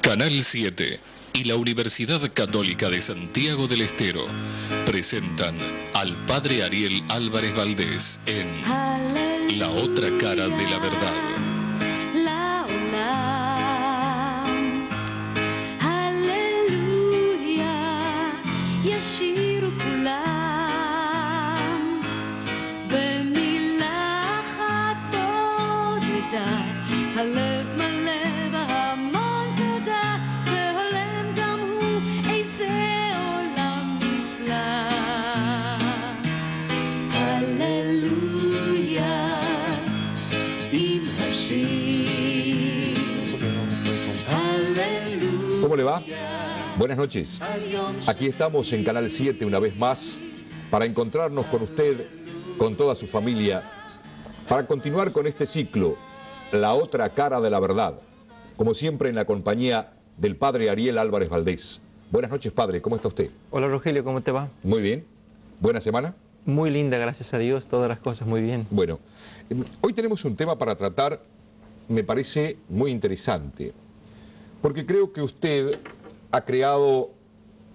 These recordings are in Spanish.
Canal 7 y la Universidad Católica de Santiago del Estero presentan al Padre Ariel Álvarez Valdés en La Otra Cara de la Verdad. ¿Cómo le va? Buenas noches. Aquí estamos en Canal 7 una vez más para encontrarnos con usted, con toda su familia, para continuar con este ciclo, La Otra Cara de la Verdad, como siempre en la compañía del Padre Ariel Álvarez Valdés. Buenas noches, Padre, ¿cómo está usted? Hola, Rogelio, ¿cómo te va? Muy bien. ¿Buena semana? Muy linda, gracias a Dios, todas las cosas muy bien. Bueno, hoy tenemos un tema para tratar, me parece muy interesante, porque creo que usted ha creado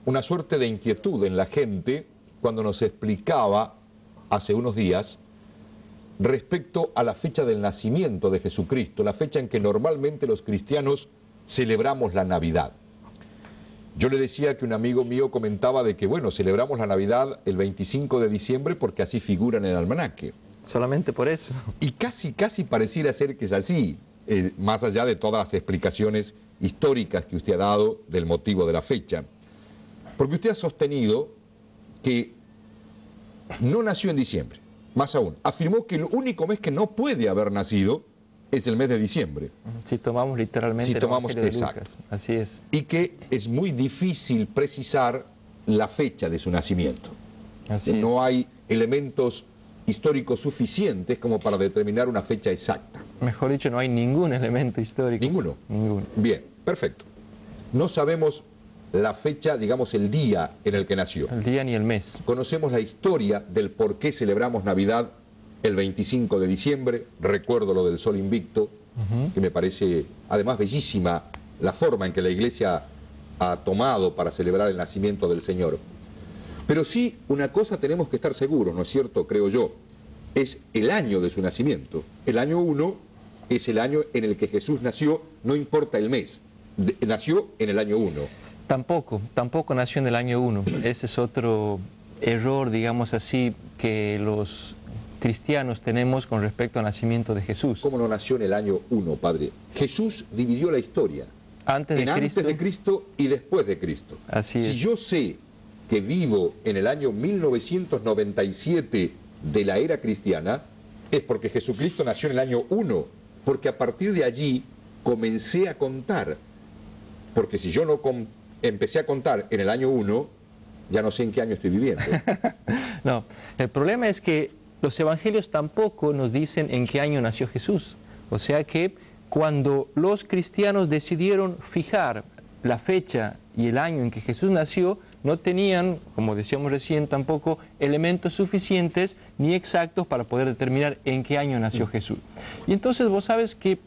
una suerte de inquietud en la gente cuando nos explicaba hace unos días respecto a la fecha del nacimiento de Jesucristo, la fecha en que normalmente los cristianos celebramos la Navidad. Yo le decía que un amigo mío comentaba de que, bueno, celebramos la Navidad el 25 de diciembre porque así figura en el almanaque. Solamente por eso. Y casi pareciera ser que es así, más allá de todas las explicaciones históricas que usted ha dado del motivo de la fecha. Porque usted ha sostenido que no nació en diciembre. Más aún, afirmó que el único mes que no puede haber nacido es el mes de diciembre. Si tomamos literalmente el Evangelio de Lucas. Así es. Y que es muy difícil precisar la fecha de su nacimiento. Así no es. hay elementos históricos suficientes como para determinar una fecha exacta. Mejor dicho, no hay ningún elemento histórico. ¿Ninguno? Ninguno. Bien, perfecto. No sabemos la fecha, digamos el día en el que nació. El día ni el mes. Conocemos la historia del por qué celebramos Navidad el 25 de diciembre. Recuerdo lo del Sol Invicto, que me parece además bellísima la forma en que la Iglesia ha tomado para celebrar el nacimiento del Señor. Pero sí, una cosa tenemos que estar seguros, ¿no es cierto? Creo yo, es el año de su nacimiento. El año 1 es el año en el que Jesús nació, no importa el mes. Nació en el año 1. Tampoco nació en el año 1. Ese es otro error, digamos así, que los cristianos tenemos con respecto al nacimiento de Jesús. ¿Cómo no nació en el año 1, Padre? Jesús dividió la historia. Antes de Cristo y después de Cristo. Así es. Si yo sé que vivo en el año 1997 de la era cristiana, es porque Jesucristo nació en el año 1, porque a partir de allí comencé a contar. Porque si yo no empecé a contar en el año 1, ya no sé en qué año estoy viviendo. No, el problema es que los evangelios tampoco nos dicen en qué año nació Jesús. O sea que cuando los cristianos decidieron fijar la fecha y el año en que Jesús nació, no tenían, como decíamos recién, tampoco elementos suficientes ni exactos para poder determinar en qué año nació Jesús. Y entonces vos sabes que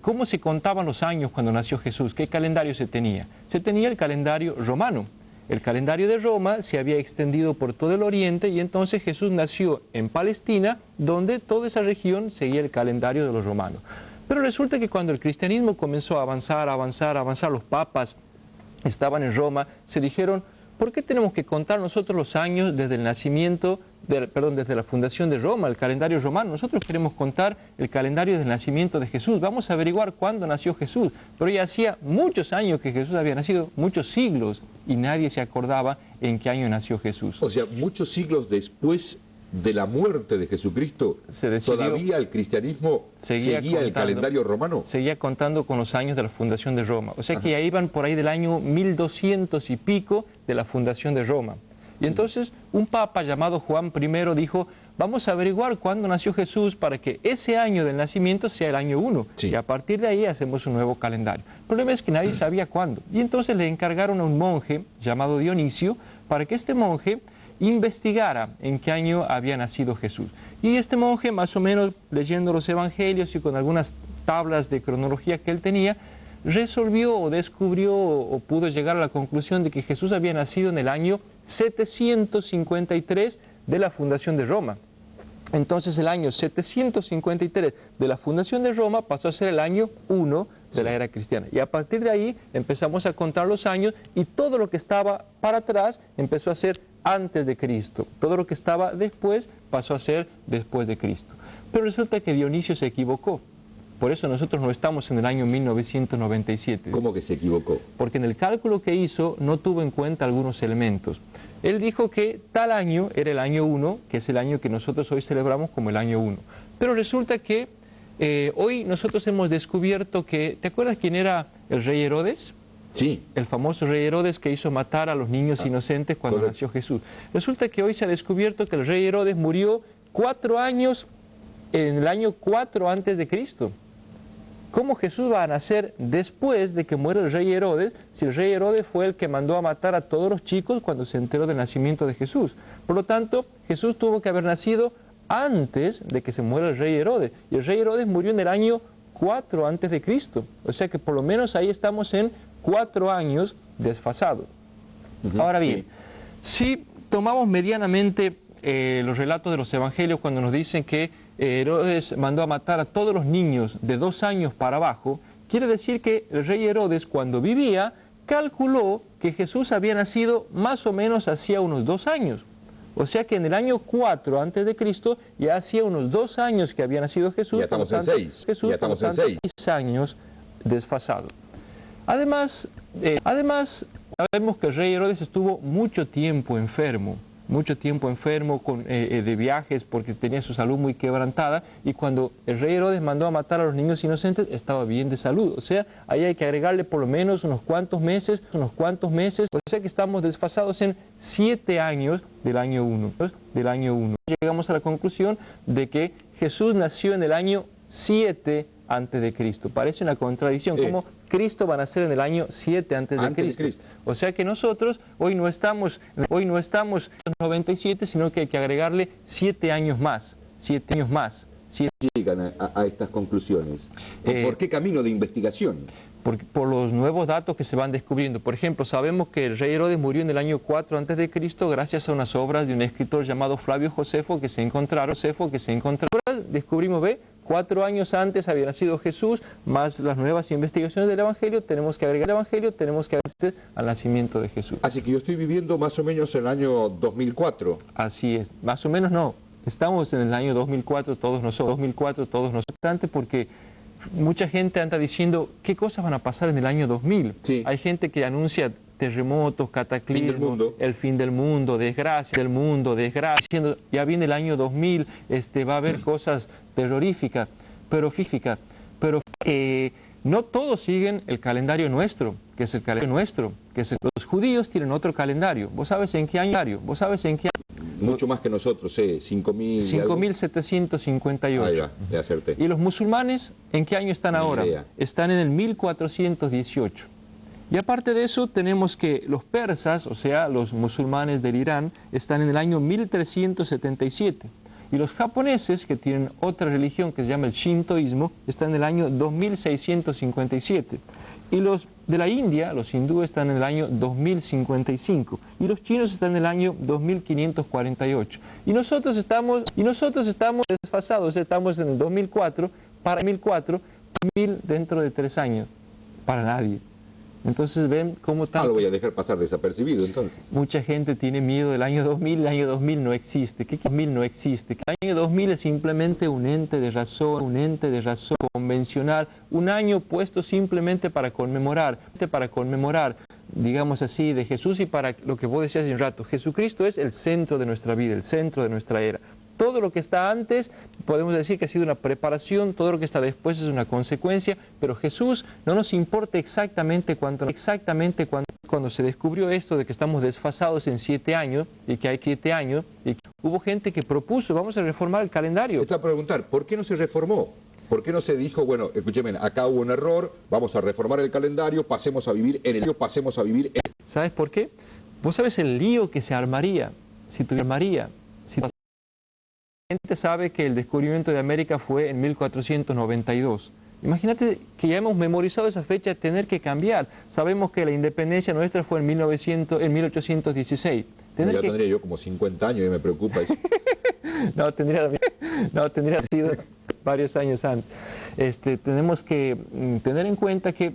¿cómo se contaban los años cuando nació Jesús? ¿Qué calendario se tenía? Se tenía el calendario romano. El calendario de Roma se había extendido por todo el Oriente y entonces Jesús nació en Palestina, donde toda esa región seguía el calendario de los romanos. Pero resulta que cuando el cristianismo comenzó a avanzar, los papas estaban en Roma, se dijeron, ¿por qué tenemos que contar nosotros los años desde el nacimiento, desde la fundación de Roma, el calendario romano? Nosotros queremos contar el calendario del nacimiento de Jesús. Vamos a averiguar cuándo nació Jesús. Pero ya hacía muchos años que Jesús había nacido, muchos siglos, y nadie se acordaba en qué año nació Jesús. O sea, muchos siglos después de la muerte de Jesucristo, ¿todavía el cristianismo seguía el calendario romano? Seguía contando con los años de la fundación de Roma. O sea que ya iban por ahí del año 1200 y pico de la fundación de Roma. Y entonces un papa llamado Juan I dijo, vamos a averiguar cuándo nació Jesús para que ese año del nacimiento sea el año 1. Sí. Y a partir de ahí hacemos un nuevo calendario. El problema es que nadie sabía cuándo. Y entonces le encargaron a un monje llamado Dionisio para que este monje investigara en qué año había nacido Jesús. Y este monje, más o menos leyendo los evangelios y con algunas tablas de cronología que él tenía, resolvió o descubrió o pudo llegar a la conclusión de que Jesús había nacido en el año 753 de la fundación de Roma. Entonces el año 753 de la fundación de Roma pasó a ser el año 1 de la era cristiana. Y a partir de ahí empezamos a contar los años y todo lo que estaba para atrás empezó a ser antes de Cristo. Todo lo que estaba después pasó a ser después de Cristo. Pero resulta que Dionisio se equivocó. Por eso nosotros no estamos en el año 1997. ¿Cómo que se equivocó? Porque en el cálculo que hizo no tuvo en cuenta algunos elementos. Él dijo que tal año era el año 1, que es el año que nosotros hoy celebramos como el año 1. Pero resulta que hoy nosotros hemos descubierto que, ¿te acuerdas quién era el rey Herodes? Sí. El famoso rey Herodes que hizo matar a los niños inocentes cuando nació Jesús. Resulta que hoy se ha descubierto que el rey Herodes murió 4 años en el año 4 antes de Cristo. ¿Cómo Jesús va a nacer después de que muera el rey Herodes, si el rey Herodes fue el que mandó a matar a todos los chicos cuando se enteró del nacimiento de Jesús? Por lo tanto, Jesús tuvo que haber nacido antes de que se muera el rey Herodes. Y el rey Herodes murió en el año 4 antes de Cristo. O sea que por lo menos ahí estamos en 4 años desfasados. Ahora bien, si tomamos medianamente los relatos de los evangelios cuando nos dicen que Herodes mandó a matar a todos los niños de 2 años para abajo, quiere decir que el rey Herodes, cuando vivía, calculó que Jesús había nacido más o menos hacía unos 2 años. O sea que en el año 4 antes de Cristo ya hacía unos 2 años que había nacido Jesús. Ya estamos en 6. Jesús, ya estamos en 6 años desfasado. Además, sabemos que el rey Herodes estuvo mucho tiempo enfermo de viajes porque tenía su salud muy quebrantada, y cuando el rey Herodes mandó a matar a los niños inocentes estaba bien de salud. O sea, ahí hay que agregarle por lo menos unos cuantos meses, o sea que estamos desfasados en 7 años del año 1. Llegamos a la conclusión de que Jesús nació en el año 7 antes de Cristo. Parece una contradicción. ¿Cómo Cristo va a nacer en el año 7 antes de Cristo? O sea que nosotros hoy no estamos en 97, sino que hay que agregarle 7 años más. 7 años más. Llegan a estas conclusiones. ¿Por qué camino de investigación? Por los nuevos datos que se van descubriendo. Por ejemplo, sabemos que el rey Herodes murió en el año 4 antes de Cristo gracias a unas obras de un escritor llamado Flavio Josefo que se encontraron. Ahora descubrimos, 4 años antes había nacido Jesús, más las nuevas investigaciones del Evangelio, tenemos que agregar al nacimiento de Jesús. Así que yo estoy viviendo más o menos en el año 2004. Así es, más o menos no. Estamos en el año 2004 todos nosotros. Porque mucha gente anda diciendo, ¿qué cosas van a pasar en el año 2000? Sí. Hay gente que anuncia terremotos, cataclismos, el fin del mundo, desgracia, diciendo, ya viene el año 2000, va a haber cosas terroríficas, pero no todos siguen el calendario nuestro, que es el calendario nuestro, los judíos tienen otro calendario. ¿Vos sabes en qué año? Mucho más que nosotros, 5.000. 5.758. Ahí va, le acerté. ¿Y los musulmanes en qué año están ahora? Están en el 1418. Y aparte de eso, tenemos que los persas, o sea, los musulmanes del Irán, están en el año 1377. Y los japoneses, que tienen otra religión que se llama el shintoísmo, están en el año 2657. Y los de la India, los hindúes, están en el año 2055. Y los chinos están en el año 2548. Y nosotros estamos desfasados, estamos en el 2004, para 2000 dentro de 3 años. Para nadie. Entonces ven cómo tanto... lo voy a dejar pasar desapercibido entonces. Mucha gente tiene miedo del año 2000, el año 2000 no existe. ¿Qué 2000 no existe? El año 2000 es simplemente un ente de razón convencional, un año puesto simplemente para conmemorar, digamos así, de Jesús y para lo que vos decías hace un rato. Jesucristo es el centro de nuestra vida, el centro de nuestra era. Todo lo que está antes, podemos decir que ha sido una preparación, todo lo que está después es una consecuencia, pero Jesús no nos importa exactamente cuando se descubrió esto de que estamos desfasados en 7 años, y que hay 7 años, y que hubo gente que propuso, vamos a reformar el calendario. Está a preguntar, ¿por qué no se reformó? ¿Por qué no se dijo, bueno, escúcheme, acá hubo un error, vamos a reformar el calendario, pasemos a vivir en el... ¿Sabes por qué? Vos sabes el lío que se armaría si tuviera La gente sabe que el descubrimiento de América fue en 1492. Imagínate que ya hemos memorizado esa fecha, tener que cambiar. Sabemos que la independencia nuestra fue en 1816. Ya tendría yo como 50 años y me preocupa eso. No, tendría sido varios años antes. Tenemos que tener en cuenta que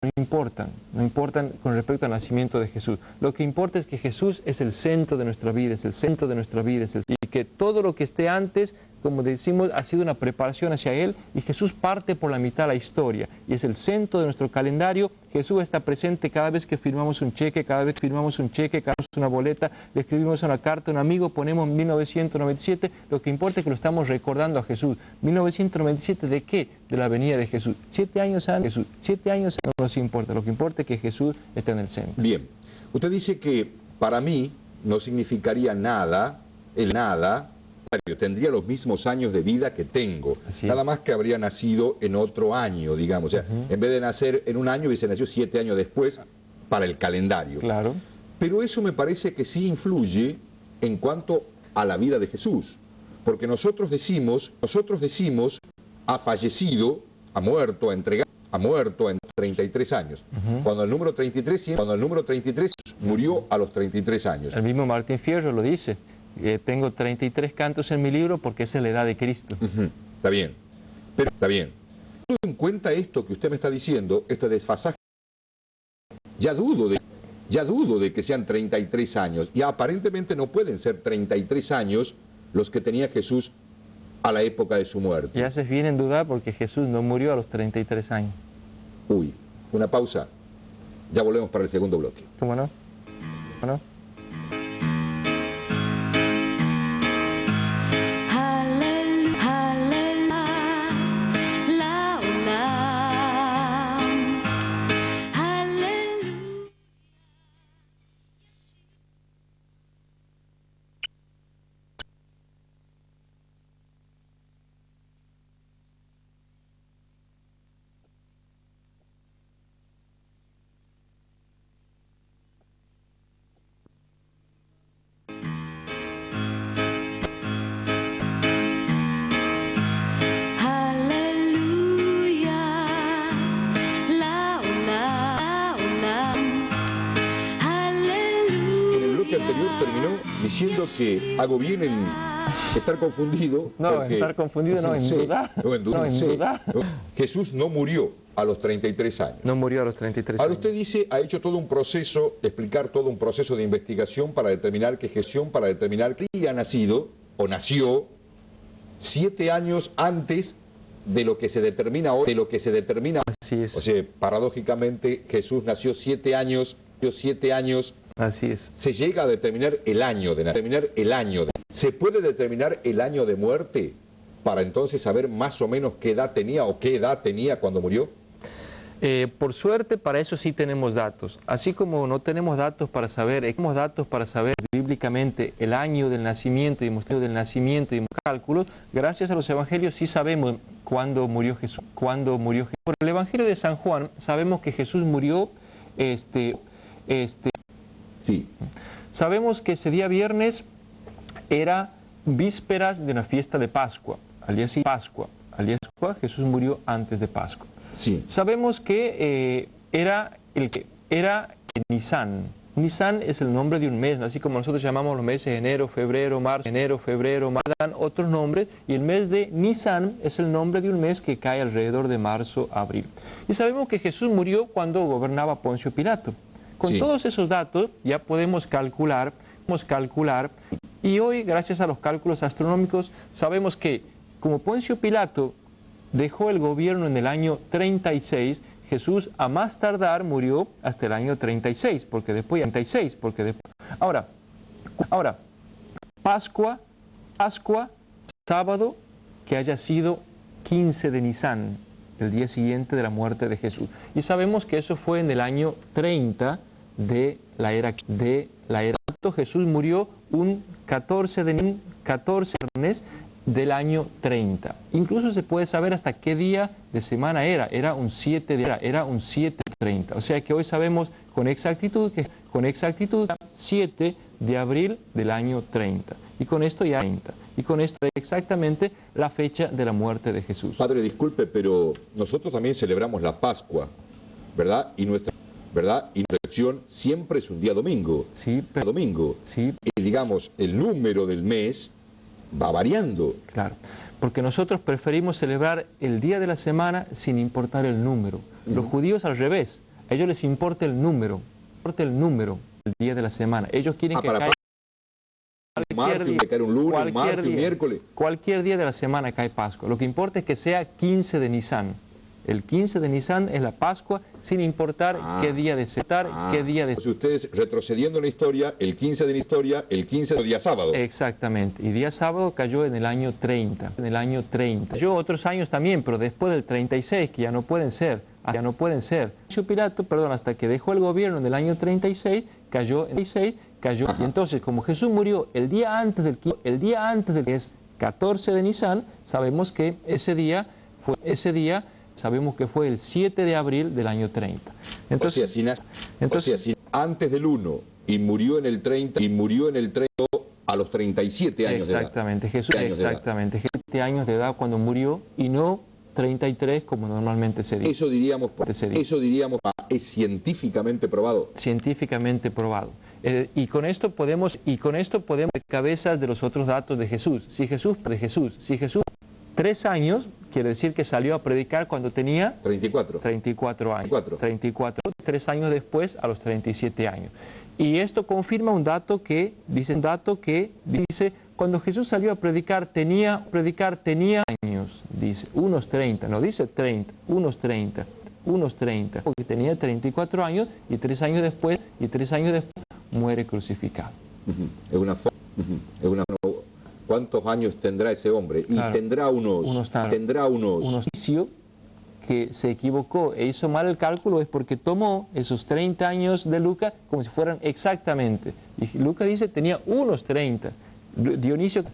no importan con respecto al nacimiento de Jesús. Lo que importa es que Jesús es el centro de nuestra vida, y que todo lo que esté antes, como decimos, ha sido una preparación hacia Él, y Jesús parte por la mitad de la historia, y es el centro de nuestro calendario. Jesús está presente cada vez que firmamos un cheque, cada vez que firmamos una boleta, le escribimos una carta a un amigo, ponemos 1997, lo que importa es que lo estamos recordando a Jesús. 1997, ¿de qué? De la venida de Jesús. 7 años antes, no nos importa, lo que importa es que Jesús está en el centro. Bien, usted dice que para mí no significaría nada, tendría los mismos años de vida que tengo, nada más que habría nacido en otro año, digamos, o sea, en vez de nacer en un año, hubiese nacido 7 años después para el calendario. Claro. Pero eso me parece que sí influye en cuanto a la vida de Jesús, porque nosotros decimos, ha fallecido, ha muerto en 33 años, cuando el número 33 murió a los 33 años. El mismo Martín Fierro lo dice. Tengo 33 cantos en mi libro porque esa es la edad de Cristo. Está bien, pero está bien. Teniendo en cuenta esto que usted me está diciendo, este desfasaje, ya dudo de que sean 33 años, y aparentemente no pueden ser 33 años los que tenía Jesús a la época de su muerte. Y haces bien en dudar porque Jesús no murió a los 33 años. Uy, una pausa. Ya volvemos para el segundo bloque. ¿Cómo no? ¿Cómo no? Diciendo que hago bien en estar confundido. No, en estar confundido no, en dudar. Jesús no murió a los 33 años. No murió a los 33 años. Ahora usted dice, ha hecho todo un proceso, explicar todo un proceso de investigación para determinar que ha nacido, o nació, 7 años antes de lo que se determina hoy, Así es. O sea, paradójicamente, Jesús nació 7 años. Así es. Se llega a determinar el año de nacer. ¿Se puede determinar el año de muerte para entonces saber más o menos qué edad tenía cuando murió? Por suerte, para eso sí tenemos datos. Así como no tenemos datos para saber bíblicamente el año del nacimiento y cálculos, gracias a los evangelios sí sabemos cuándo murió Jesús. Por el evangelio de San Juan sabemos que Jesús murió Sí. Sabemos que ese día viernes era vísperas de una fiesta de Pascua. Al día siguiente, Jesús murió antes de Pascua. Sí. Sabemos que era Nisan. Nisan es el nombre de un mes, ¿no? Así como nosotros llamamos los meses enero, febrero, marzo, dan otros nombres, y el mes de Nisan es el nombre de un mes que cae alrededor de marzo, abril. Y sabemos que Jesús murió cuando gobernaba Poncio Pilato. Con todos esos datos ya podemos calcular, y hoy, gracias a los cálculos astronómicos, sabemos que como Poncio Pilato dejó el gobierno en el año 36, Jesús a más tardar murió hasta el año 36, porque después. Ahora, Pascua, sábado, que haya sido 15 de Nisan, el día siguiente de la muerte de Jesús. Y sabemos que eso fue en el año 30 de la era. Jesús murió un 14 viernes del año 30. Incluso se puede saber hasta qué día de semana era un 7/30. O sea que hoy sabemos con exactitud que 7 de abril del año 30. Y con esto ya Y con esto es exactamente la fecha de la muerte de Jesús. Padre, disculpe, pero nosotros también celebramos la Pascua, ¿verdad? Y nuestra resurrección siempre es un día domingo. Sí, pero... Domingo. Sí. Y digamos, el número del mes va variando. Claro, porque nosotros preferimos celebrar el día de la semana sin importar el número. Los judíos al revés, a ellos les importa el número del día de la semana. Ellos quieren que caiga un lunes, un martes, un miércoles. Cualquier día de la semana cae Pascua. Lo que importa es que sea 15 de Nisan. El 15 de Nisan es la Pascua, sin importar qué día de qué día de... Si ustedes, retrocediendo en la historia, el 15 de la historia, el 15 de día sábado. Exactamente. Y día sábado cayó en el año 30. En el año 30. Cayó otros años también, pero después del 36, que ya no pueden ser. Ya no pueden ser. Pilato, perdón, hasta que dejó el gobierno en el año 36, cayó en el 36, cayó. Y entonces, como Jesús murió el día antes del que es 14 de Nisan, sabemos que sabemos que fue el 7 de abril del año 30. Entonces, si antes del 1 y murió en el 30 a los 37 años exactamente, de edad. Exactamente, 7 años de edad cuando murió y no 33 como normalmente se dice. Eso diríamos, es científicamente probado. Científicamente probado. Y con esto podemos cabezas de los otros datos de Jesús. Si Jesús 3 años, quiere decir que salió a predicar cuando tenía 34 años. 34, 3 años después, a los 37 años. Y esto confirma un dato que dice, cuando Jesús salió a predicar tenía años, dice, unos 30, no dice 30, unos 30, porque tenía 34 años y 3 años después muere crucificado. ¿Cuántos años tendrá ese hombre? Claro. Y tendrá unos que se equivocó e hizo mal el cálculo es porque tomó esos 30 años de Lucas como si fueran exactamente. Y Lucas dice tenía unos 30. Dionisio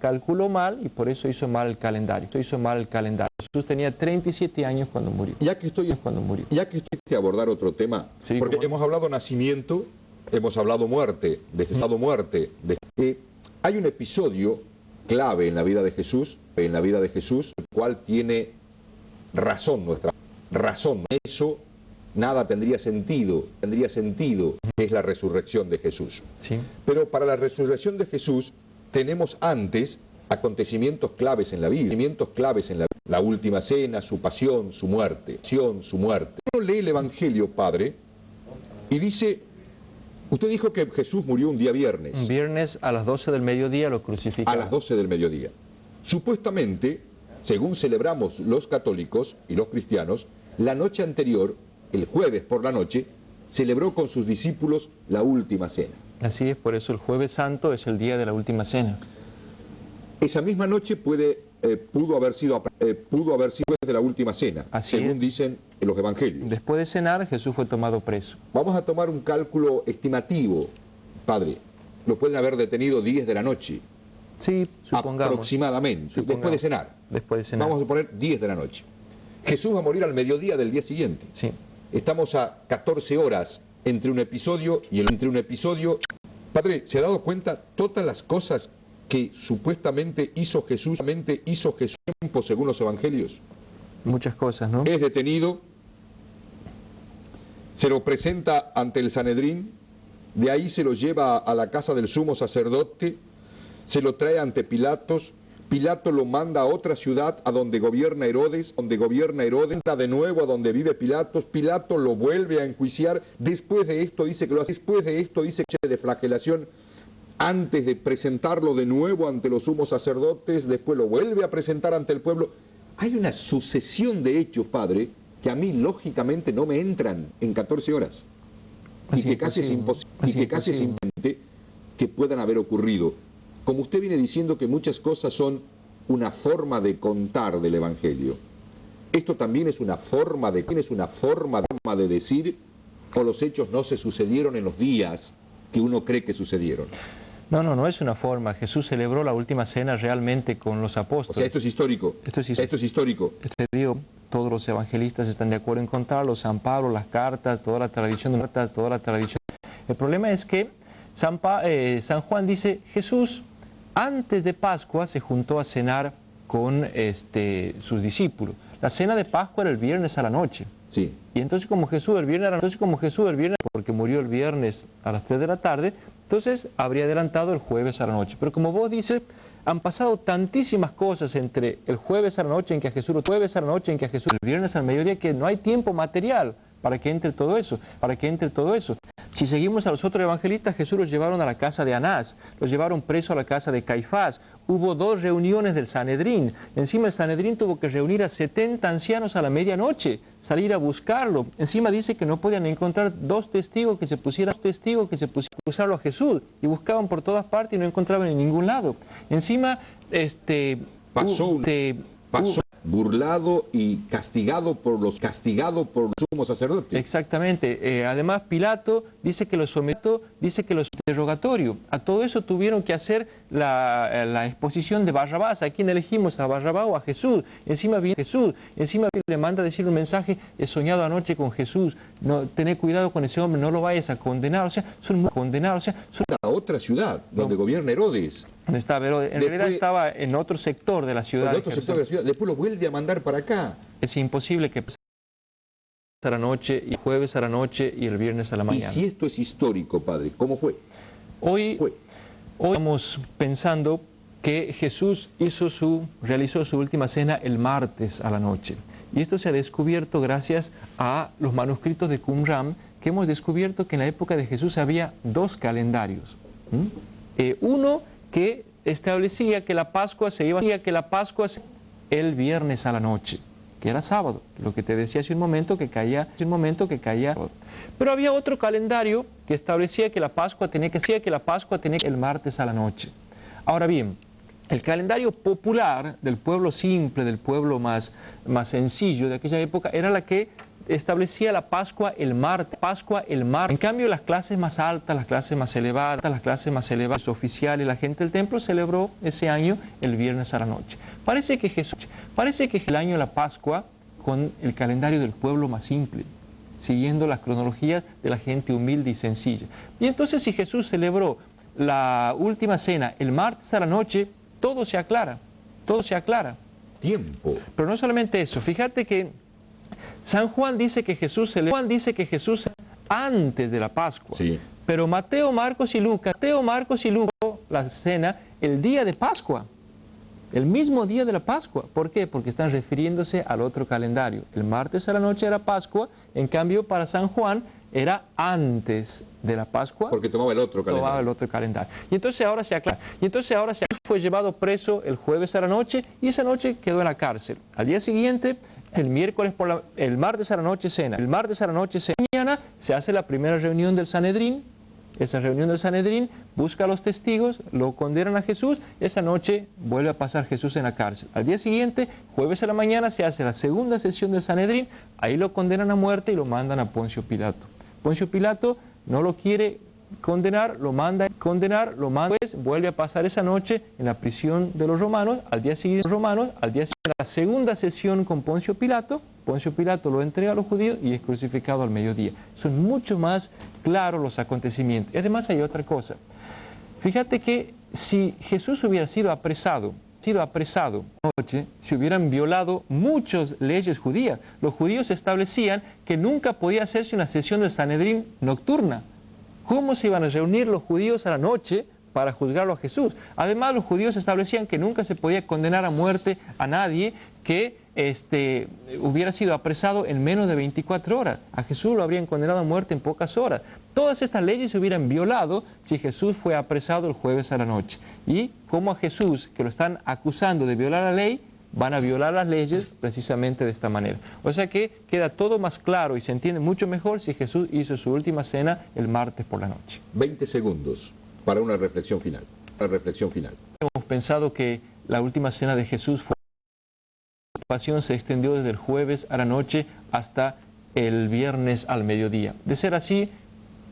calculó mal y por eso hizo mal el calendario. Jesús tenía 37 años cuando murió. Ya que estoy a abordar otro tema, sí, porque hemos hablado nacimiento, hemos hablado muerte, hay un episodio clave en la vida de Jesús, el cual tiene razón. Eso nada tendría sentido, es la resurrección de Jesús. Sí. Pero para la resurrección de Jesús tenemos antes acontecimientos claves en la vida, la última cena, su pasión, su muerte. Uno lee el Evangelio, Padre, y dice, usted dijo que Jesús murió un día viernes. Un viernes a las 12 del mediodía lo crucificaron. A las 12 del mediodía. Supuestamente, según celebramos los católicos y los cristianos, la noche anterior, el jueves por la noche, celebró con sus discípulos la última cena. Así es, por eso el Jueves Santo es el día de la última cena. Esa misma noche pudo haber sido después de la última cena, según dicen los evangelios. Después de cenar, Jesús fue tomado preso. Vamos a tomar un cálculo estimativo, Padre. Lo pueden haber detenido 10 de la noche. Sí, supongamos. Aproximadamente, después de cenar. Vamos a poner 10 de la noche. Jesús va a morir al mediodía del día siguiente. Sí. Estamos a 14 horas entre un episodio y el... Padre, ¿se ha dado cuenta todas las cosas que supuestamente hizo Jesús tiempo según los evangelios? Muchas cosas, ¿no? Es detenido, se lo presenta ante el Sanedrín, de ahí se lo lleva a la casa del sumo sacerdote, se lo trae ante Pilatos, Pilato lo manda a otra ciudad a donde gobierna Herodes, de nuevo a donde vive Pilatos, Pilato lo vuelve a enjuiciar, después de esto dice que de flagelación, antes de presentarlo de nuevo ante los sumos sacerdotes, después lo vuelve a presentar ante el pueblo. Hay una sucesión de hechos, Padre, que a mí lógicamente no me entran en 14 horas. Y que casi es imposible que puedan haber ocurrido. Como usted viene diciendo que muchas cosas son una forma de contar del Evangelio, esto también es una forma de decir, o los hechos no se sucedieron en los días que uno cree que sucedieron. No es una forma. Jesús celebró la última cena realmente con los apóstoles. O sea, esto es histórico. Todos los evangelistas están de acuerdo en contarlo, San Pablo, las cartas, toda la tradición. El problema es que San Juan dice, Jesús antes de Pascua se juntó a cenar con sus discípulos. La cena de Pascua era el viernes a la noche. Sí. Y entonces como Jesús el viernes, porque murió el viernes a las 3 de la tarde, entonces habría adelantado el jueves a la noche. Pero como vos dices, han pasado tantísimas cosas entre el jueves a la noche en que a Jesús, el viernes al mediodía, que no hay tiempo material para que entre todo eso, Si seguimos a los otros evangelistas, Jesús los llevaron a la casa de Anás, los llevaron preso a la casa de Caifás. Hubo 2 reuniones del Sanedrín. Encima el Sanedrín tuvo que reunir a 70 ancianos a la medianoche, salir a buscarlo. Encima dice que no podían encontrar 2 testigos que se pusieran a acusarlo a Jesús. Y buscaban por todas partes y no encontraban en ningún lado. Encima, pasó burlado y castigado por los sumos sacerdotes. Exactamente. Además, Pilato dice que los interrogatorio. A todo eso tuvieron que hacer la exposición de Barrabás. ¿A quién elegimos? ¿A Barrabás o a Jesús? Encima viene Jesús. Encima le manda a decir un mensaje: he soñado anoche con Jesús. No, tené cuidado con ese hombre, no lo vayas a condenar. O sea, son muy condenados. La otra ciudad donde gobierna Herodes. No estaba Herodes. En realidad estaba en otro sector de la ciudad. Después lo vuelve a mandar para acá. Es imposible que a la noche, y jueves a la noche y el viernes a la mañana. Y si esto es histórico, padre, ¿cómo fue? Hoy estamos pensando que Jesús realizó su última cena el martes a la noche. Y esto se ha descubierto gracias a los manuscritos de Qumran, que hemos descubierto que en la época de Jesús había 2 calendarios. Uno que establecía que la Pascua se iba el viernes a la noche, que era sábado, lo que te decía hace un momento que caía. Pero había otro calendario que establecía que la Pascua tenía que ser el martes a la noche. Ahora bien, el calendario popular del pueblo simple, del pueblo más sencillo de aquella época, era la que establecía la Pascua el martes. En cambio, las clases más altas, las clases más elevadas, los oficiales, la gente del templo celebró ese año el viernes a la noche. Parece que el año de la Pascua con el calendario del pueblo más simple, siguiendo las cronologías de la gente humilde y sencilla. Y entonces, si Jesús celebró la última cena el martes a la noche, todo se aclara. Tiempo. Pero no solamente eso, fíjate que San Juan dice que Jesús antes de la Pascua. Sí. Pero Mateo, Marcos y Lucas la cena el día de Pascua, el mismo día de la Pascua. ¿Por qué? Porque están refiriéndose al otro calendario. El martes a la noche era Pascua, en cambio para San Juan era antes de la Pascua. Porque tomaba el otro calendario. Y entonces ahora se aclara. Fue llevado preso el jueves a la noche y esa noche quedó en la cárcel. Al día siguiente, el martes a la noche cena. Mañana se hace la primera reunión del Sanedrín. Esa reunión del Sanedrín busca a los testigos, lo condenan a Jesús. Esa noche vuelve a pasar Jesús en la cárcel. Al día siguiente, jueves a la mañana, se hace la segunda sesión del Sanedrín. Ahí lo condenan a muerte y lo mandan a Poncio Pilato. Poncio Pilato no lo quiere condenar, lo manda, pues vuelve a pasar esa noche en la prisión de los romanos. Al día siguiente, la segunda sesión con Poncio Pilato lo entrega a los judíos y es crucificado al mediodía. Son mucho más claros los acontecimientos. Y además hay otra cosa. Fíjate que si Jesús hubiera sido apresado anoche, se hubieran violado muchas leyes judías. Los judíos establecían que nunca podía hacerse una sesión del Sanedrín nocturna. ¿Cómo se iban a reunir los judíos a la noche para juzgarlo a Jesús? Además, los judíos establecían que nunca se podía condenar a muerte a nadie que hubiera sido apresado en menos de 24 horas. A Jesús lo habrían condenado a muerte en pocas horas. Todas estas leyes se hubieran violado si Jesús fue apresado el jueves a la noche. Y como a Jesús, que lo están acusando de violar la ley, van a violar las leyes precisamente de esta manera. O sea que queda todo más claro y se entiende mucho mejor si Jesús hizo su última cena el martes por la noche. 20 segundos para una reflexión final. Hemos pensado que la última cena de Jesús fue la pasión se extendió desde el jueves a la noche hasta el viernes al mediodía. De ser así,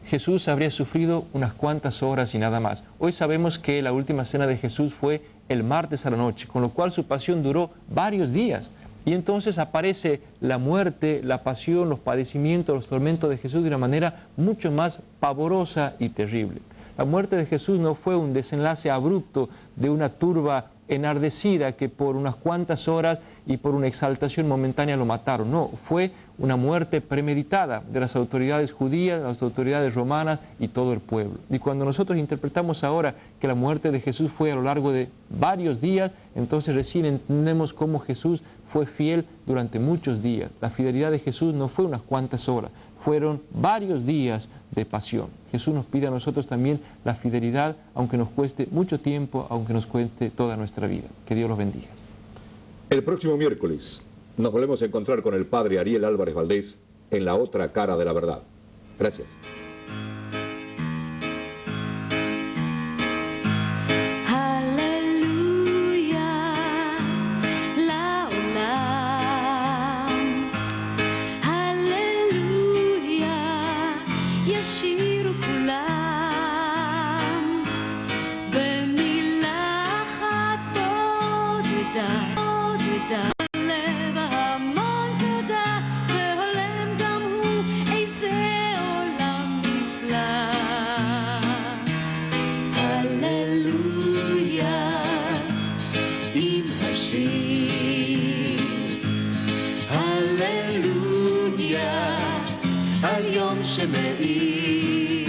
Jesús habría sufrido unas cuantas horas y nada más. Hoy sabemos que la última cena de Jesús fue el martes a la noche, con lo cual su pasión duró varios días. Y entonces aparece la muerte, la pasión, los padecimientos, los tormentos de Jesús de una manera mucho más pavorosa y terrible. La muerte de Jesús no fue un desenlace abrupto de una turba enardecida que por unas cuantas horas y por una exaltación momentánea lo mataron. No, fue una muerte premeditada de las autoridades judías, de las autoridades romanas y todo el pueblo. Y cuando nosotros interpretamos ahora que la muerte de Jesús fue a lo largo de varios días, entonces recién entendemos cómo Jesús fue fiel durante muchos días. La fidelidad de Jesús no fue unas cuantas horas, fueron varios días de pasión. Jesús nos pide a nosotros también la fidelidad, aunque nos cueste mucho tiempo, aunque nos cueste toda nuestra vida. Que Dios los bendiga. El próximo miércoles nos volvemos a encontrar con el padre Ariel Álvarez Valdés en La Otra Cara de la Verdad. Gracias. ישירו כולם במילה אחת תודה לב המון תודה והולם גם הוא איזה עולם נפלא הללויה עם השיר הללויה על יום שמאיר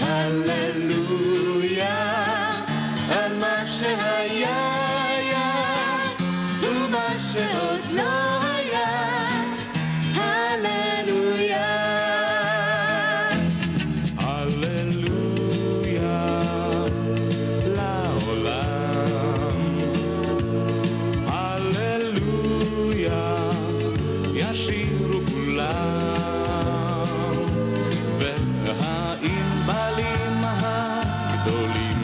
הללויה על מה שהיה ומה שעוד לא היה הללויה הללויה לעולם הללויה ישירו כולם והענבלים הגדולים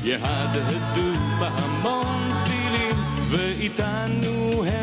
יהדהדו בהמון צלילים ואיתנו הם